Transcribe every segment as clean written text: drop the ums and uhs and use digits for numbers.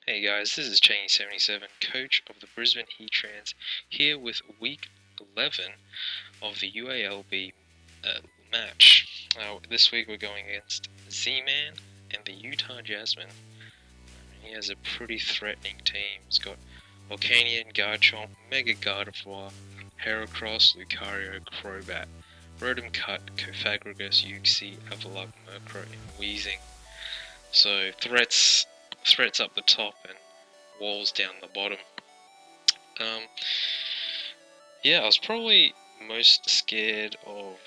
Hey guys, this is Cheney77, coach of the Brisbane Heat-Trans, here with week 11 of the UALB match. This week we're going against zmandd and the Utah Jasmine. He has a pretty threatening team. He's got Volcanian, Garchomp, Mega Gardevoir, Heracross, Lucario, Crobat, Rotom Cut, Cofagrigus, Uxie, Avalugg, Murkrow, and Weezing. So threats up the top and walls down the bottom. Yeah, I was probably most scared of.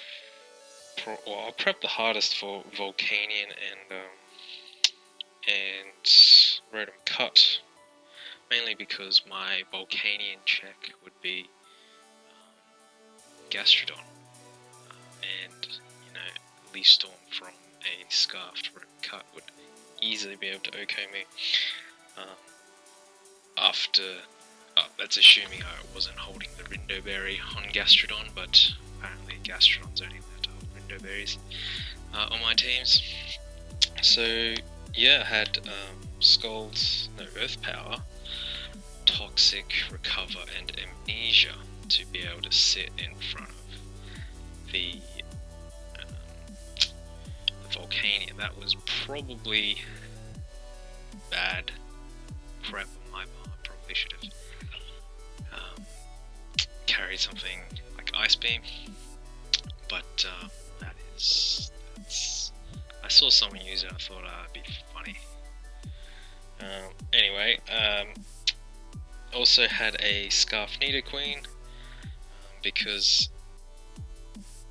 I prepped the hardest for Volcanion and Rotom Cut, mainly because my Volcanion check would be Gastrodon, and Leaf Storm from a Scarfed Rotom Cut would easily be able to OK me. That's assuming I wasn't holding the Rindo Berry on Gastrodon, but apparently Gastrodon's only allowed to hold Rindo Berries on my teams. So yeah, I had Earth Power, Toxic, Recover, and Amnesia to be able to sit in front of the Volcanion. That was probably bad prep on my part. Probably should have carried something like Ice Beam, but I saw someone use it. I thought it'd be funny. Anyway, also had a Scarf Nidoqueen because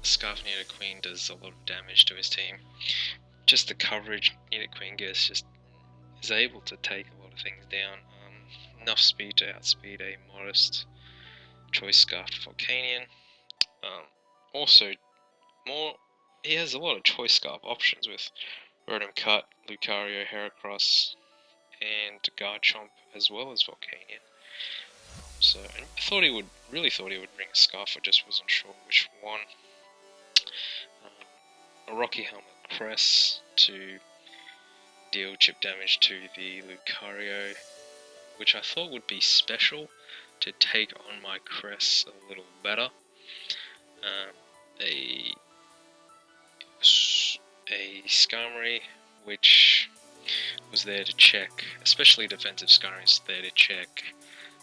Scarf Nidoqueen does a lot of damage to his team. Just the coverage Nidoqueen gets just is able to take a lot of things down. Enough speed to outspeed a modest Choice Scarfed Volcanion. Also, he has a lot of Choice Scarf options with Rotom Cut, Lucario, Heracross, and Garchomp, as well as Volcanion. So I really thought he would bring a Scarf. I just wasn't sure which one. A Rocky Helmet Cres to deal chip damage to the Lucario, which I thought would be special to take on my Cres a little better. A Skarmory, which was there to check, especially defensive Skarmory is there to check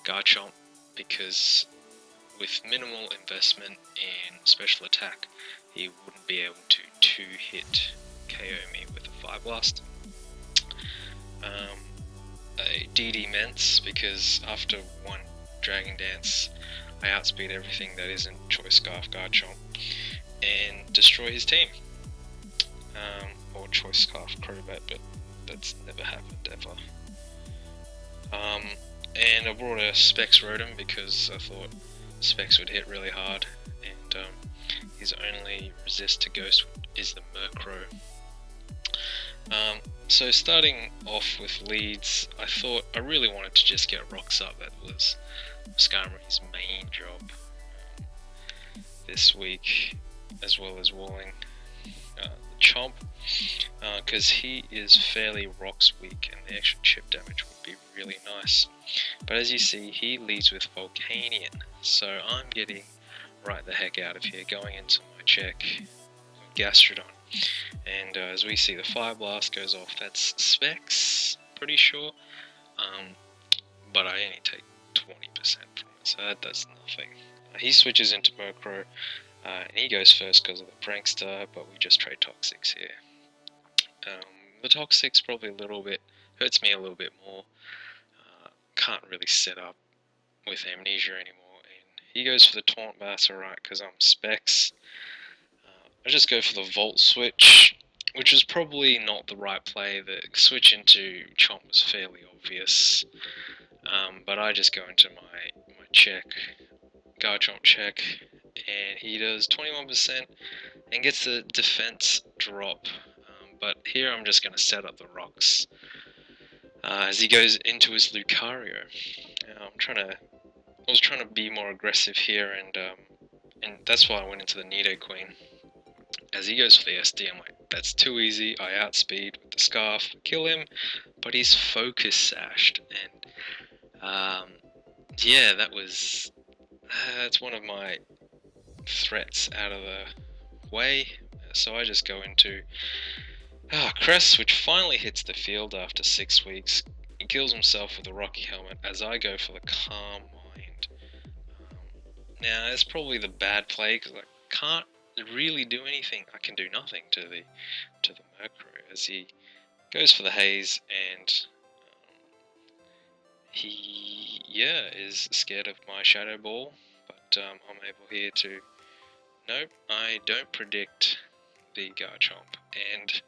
Garchomp, because with minimal investment in special attack, he wouldn't be able to two-hit KO me with a Fire Blast. A DD Mence, because after one Dragon Dance, I outspeed everything that isn't Choice Scarf Garchomp and destroy his team. Or Choice Scarf Crobat, but that's never happened ever. And I brought a Specs Rotom because I thought Specs would hit really hard, and his only resist to Ghost is the Murkrow. So starting off with leads, I thought I really wanted to just get rocks up. That was Skarmory's main job this week, as well as walling the Chomp, because he is fairly rocks weak and the extra chip damage would be really nice. But as you see, he leads with Volcanion, so I'm getting right the heck out of here, going into my check Gastrodon. And as we see, the Fire Blast goes off. That's Specs, pretty sure, but I only take 20% from it, so that does nothing. He switches into Murkrow, and he goes first because of the Prankster, but we just trade Toxics here. The Toxics probably hurts me a little bit more. Can't really set up with Amnesia anymore, and he goes for the Taunt Bass, alright, because I'm Specs. I just go for the Volt switch, which was probably not the right play. The switch into Chomp was fairly obvious, but I just go into my check, Garchomp check, and he does 21% and gets the defense drop. But here I'm just going to set up the rocks as he goes into his Lucario. I was trying to be more aggressive here, and that's why I went into the Nidoqueen. As he goes for the SD, I'm like, that's too easy. I outspeed with the Scarf, kill him, but his focus sashed, and yeah, that's one of my threats out of the way. So I just go into Cres, which finally hits the field after 6 weeks. He kills himself with a rocky helmet as I go for the calm mind. Now it's probably the bad play because I can't really do anything. I can do nothing to the Mercury as he goes for the haze, and he is scared of my shadow ball. But I'm able here to nope. I don't predict the Garchomp and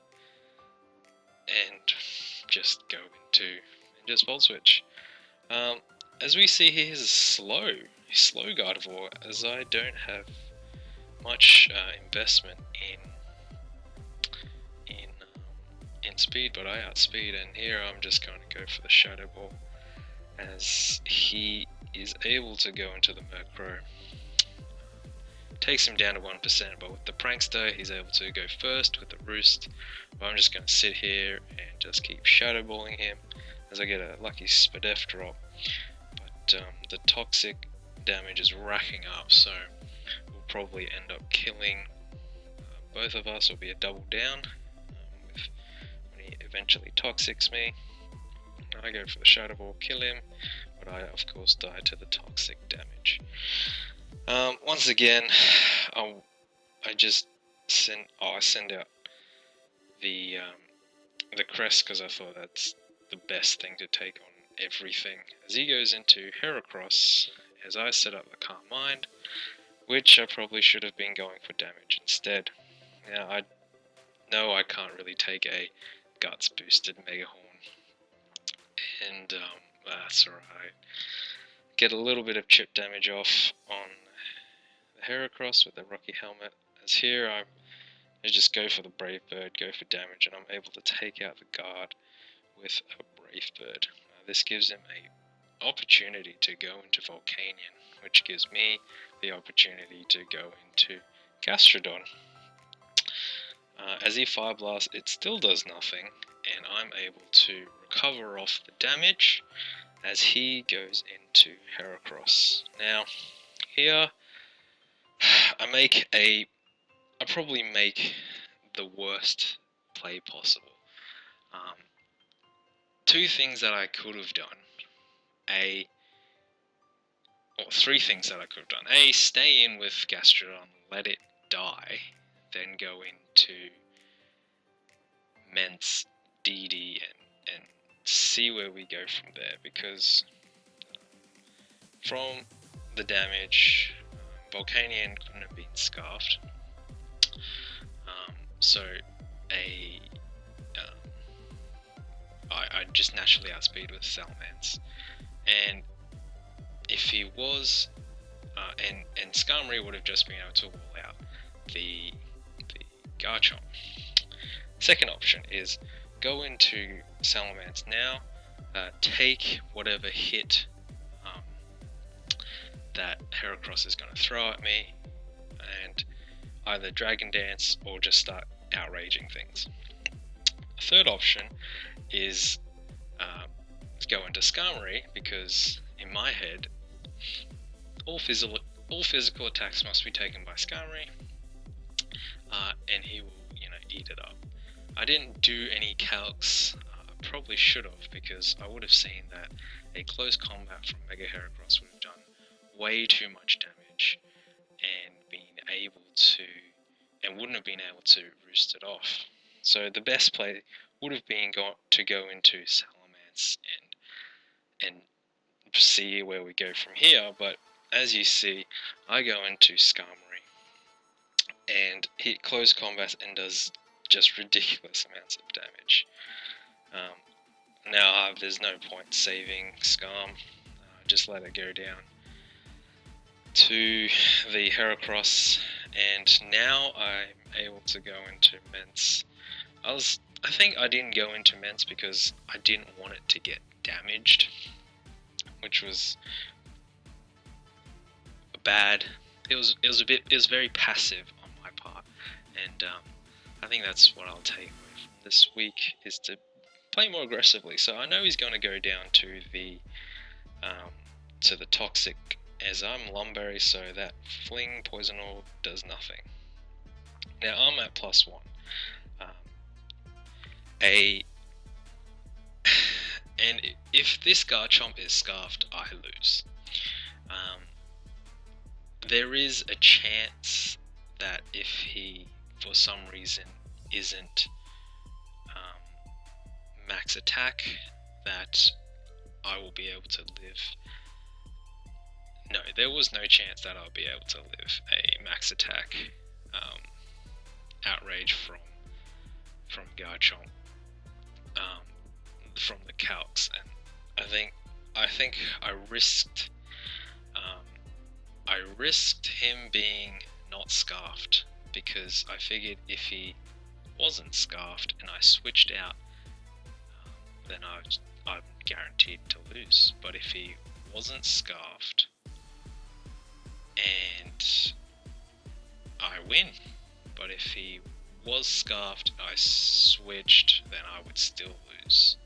just go into and just Volt Switch. As we see here, he's a slow Gardevoir, as I don't have much investment in speed, but I outspeed, and here I'm just going to go for the Shadow Ball, as he is able to go into the Murkrow. Takes him down to 1%, but with the Prankster, he's able to go first with the Roost. But I'm just going to sit here and just keep Shadow Balling him, as I get a lucky Spadef drop. But the toxic damage is racking up, so we'll probably end up killing both of us. It'll be a double down when he eventually toxics me. I go for the Shadow Ball, kill him, but I of course die to the toxic damage. Once again, I send out the Cres because I thought that's the best thing to take on everything. As he goes into Heracross, as I set up the Calm Mind, which I probably should have been going for damage instead. Now I know I can't really take a Guts boosted Mega Horn, and that's alright. Get a little bit of chip damage off on the Heracross with the Rocky Helmet, as here I just go for the Brave Bird, go for damage, and I'm able to take out the guard with a Brave Bird. This gives him a opportunity to go into Volcanion, which gives me the opportunity to go into Gastrodon. As he Fire Blasts, it still does nothing, and I'm able to recover off the damage as he goes into Heracross. Now, here I probably make the worst play possible. Two things that I could have done. Three things that I could have done. A, stay in with Gastrodon, let it die, then go into Mence, DD, and see where we go from there, because from the damage, Volcanion couldn't have been scarfed. So I just naturally outspeed with Salamence, and if he was, and Skarmory would have just been able to wall out the Garchomp. Second option is go into Salamence now, take whatever hit that Heracross is going to throw at me, and either Dragon Dance or just start outraging things. Third option is go into Skarmory, because in my head all physical attacks must be taken by Skarmory, and he will eat it up. I didn't do any calcs. I probably should have, because I would have seen that a close combat from Mega Heracross would have done way too much damage and wouldn't have been able to roost it off. So the best play would have been to go into Salamence and see where we go from here, but as you see, I go into Skarmory and hit close combat and does just ridiculous amounts of damage. Now there's no point saving Skarm, just let it go down to the Heracross, and now I'm able to go into Mence. I think I didn't go into Mence because I didn't want it to get damaged, which was bad. It was very passive on my part, and I think that's what I'll take away from this week, is to play more aggressively. So I know he's going to go down to the toxic, as I'm Lumberry, so that fling poison orb does nothing. Now I'm at +1. And if this Garchomp is scarfed, I lose. There is a chance that if he, for some reason, isn't max attack, that I will be able to live. No, there was no chance that I'll be able to live a max attack outrage from Garchomp, from the calcs, and I think I risked him being not scarfed, because I figured if he wasn't scarfed and I switched out, then I'm guaranteed to lose. But if he wasn't scarfed and I win, but if he was scarfed, I switched, then I would still lose.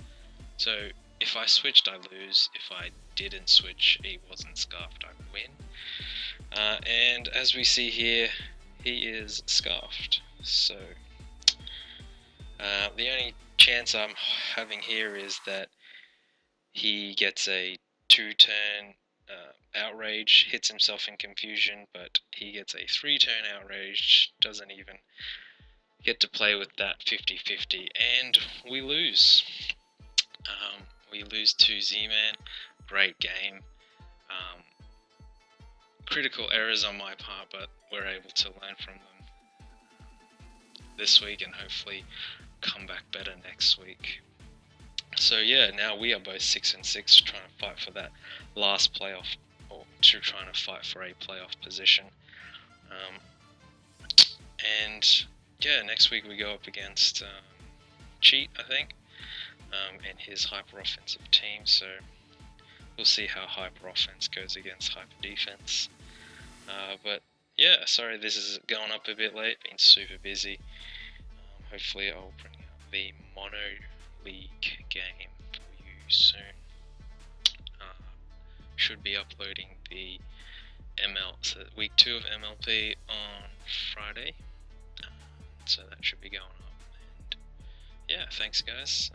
So if I switched, I lose. If I didn't switch, he wasn't scarfed, I win. And as we see here, he is scarfed. So the only chance I'm having here is that he gets a 2-turn outrage, hits himself in confusion, but he gets a 3-turn outrage, doesn't even get to play with that 50-50, and we lose. We lose to zmandd. Great game. Critical errors on my part, but we're able to learn from them this week and hopefully come back better next week. So yeah, now we are both 6-6, trying to fight for that last playoff, or trying to fight for a playoff position. And yeah, next week we go up against Cheat, I think, and his hyper offensive team. So we'll see how hyper offense goes against hyper defense. But yeah, sorry this is going up a bit late, been super busy. Hopefully I'll bring out the Mono League game for you soon. Should be uploading the so week 2 of MLP on Friday. So that should be going up. And yeah, thanks guys.